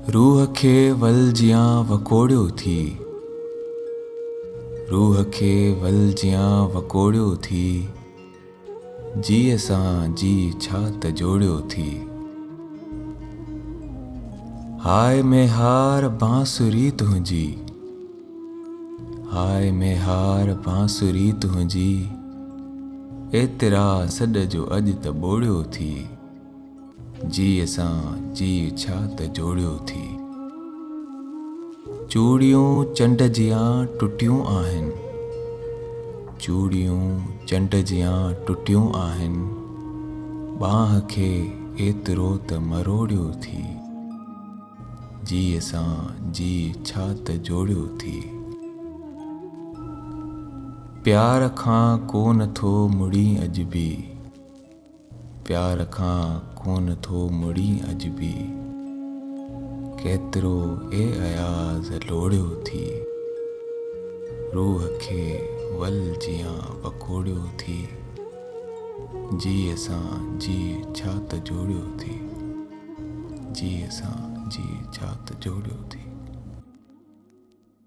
रूह खे वल जियां वकोड़ियो थी, रूह खे वल जियां वकोड़ियो थी, जीअ सां जी छा त जोड़ियो थी। हाय में हार बांसुरी तुंहिंजी, हाय में हार बांसुरी तुंहिंजी, एतिरा सॾ जो अॼु त ॿोड़ियो थी, जीअ सां जी छा त जोड़ियो थी। चूड़ियूं चंड जियां टुटियूं आहिनि, चूड़ियूं चंड जियां टुटियूं आहिनि, बांह खे एतिरो त मरोड़ियो थी, जीअ सां जी छा त जोड़ियो थी। प्यार खां कोन थो मुड़ी अॼु बि, प्यार खां कोन थो मुड़ी अॼु बि, केतिरो ए अयाज़ लोड़ियो थी, रूह खे वल जियां वकोड़ियो थी, जीअ सां जी छा त जोड़ियो थी, जीअ सां जी छा त जोड़ियो थी।